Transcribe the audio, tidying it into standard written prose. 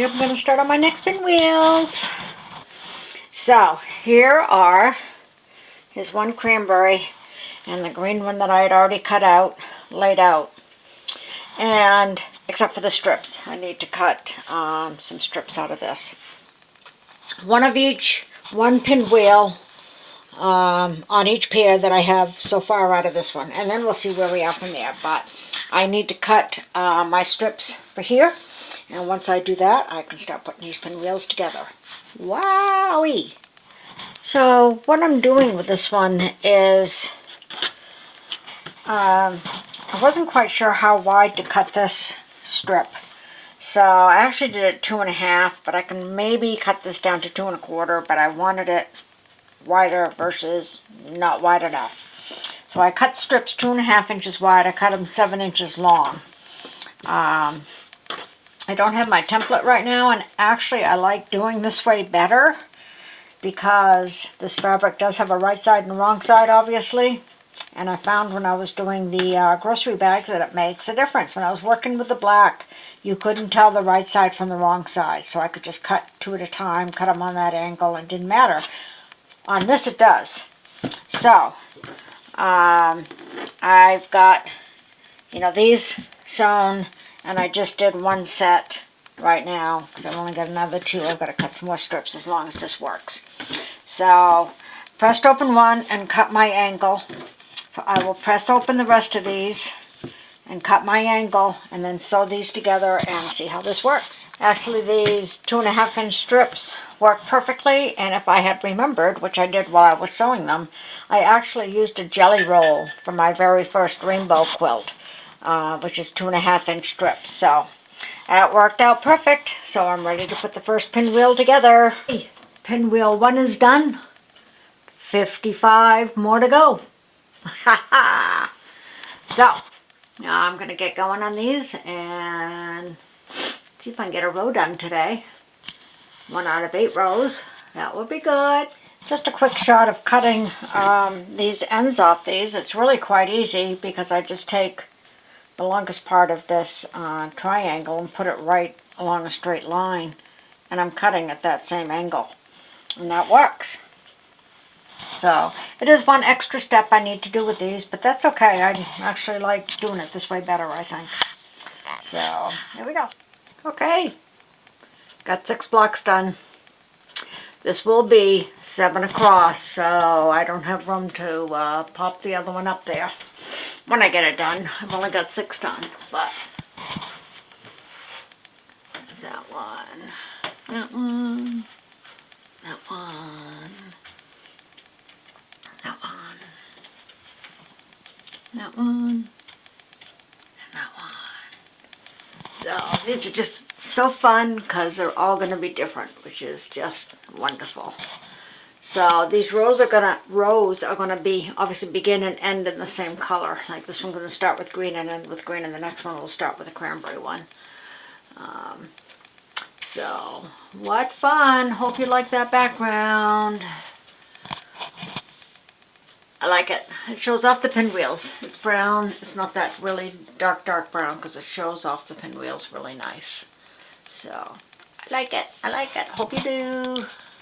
Alright, I'm going to start on my next pinwheels. So, here's one cranberry and the green one that I had already cut out, laid out. And, except for the strips, I need to cut some strips out of this. One of each, one pinwheel on each pair that I have so far out of this one. And then we'll see where we are from there. But I need to cut my strips for here. And once I do that, I can start putting these pinwheels together. Wowee! So what I'm doing with this one is, I wasn't quite sure how wide to cut this strip. So I actually did it 2.5, but I can maybe cut this down to 2 1/4, but I wanted it wider versus not wide enough. So I cut strips 2.5 inches wide. I cut them 7 inches long. I don't have my template right now, and actually I like doing this way better because this fabric does have a right side and wrong side, obviously. And I found when I was doing the grocery bags that it makes a difference. When I was working with the black, you couldn't tell the right side from the wrong side. So I could just cut 2 at a time, cut them on that angle, and it didn't matter. On this it does. So, I've got, these sewn, and I just did one set right now because I've only got another 2. I've got to cut some more strips as long as this works. So, pressed open one and cut my angle. So I will press open the rest of these and cut my angle and then sew these together and see how this works. Actually, these 2.5 inch strips work perfectly, and if I had remembered, which I did while I was sewing them, I actually used a jelly roll for my very first rainbow quilt, which is 2.5 inch strips. So that worked out perfect. So I'm ready to put the first pinwheel together. Pinwheel 1 is done. 55 more to go. Ha ha! So now I'm going to get going on these and see if I can get a row done today. 1 out of 8 rows. That would be good. Just a quick shot of cutting these ends off these. It's really quite easy because I just take the longest part of this triangle and put it right along a straight line. And I'm cutting at that same angle. And that works. So, it is one extra step I need to do with these, but that's okay. I actually like doing it this way better, I think. So, here we go. Okay, got 6 blocks done. This will be 7 across, so I don't have room to pop the other one up there when I get it done. I've only got 6 done, but that one, that one, that one, that one, that one, and that one. So these are just so fun because they're all going to be different, which is just wonderful. So these rows are going to be obviously begin and end in the same color. Like this one's going to start with green and end with green, and the next one will start with a cranberry one. So what fun! Hope you like that background. I like it. It shows off the pinwheels. It's brown. It's not that really dark brown because it shows off the pinwheels really nice. So, I like it. I like it. Hope you do.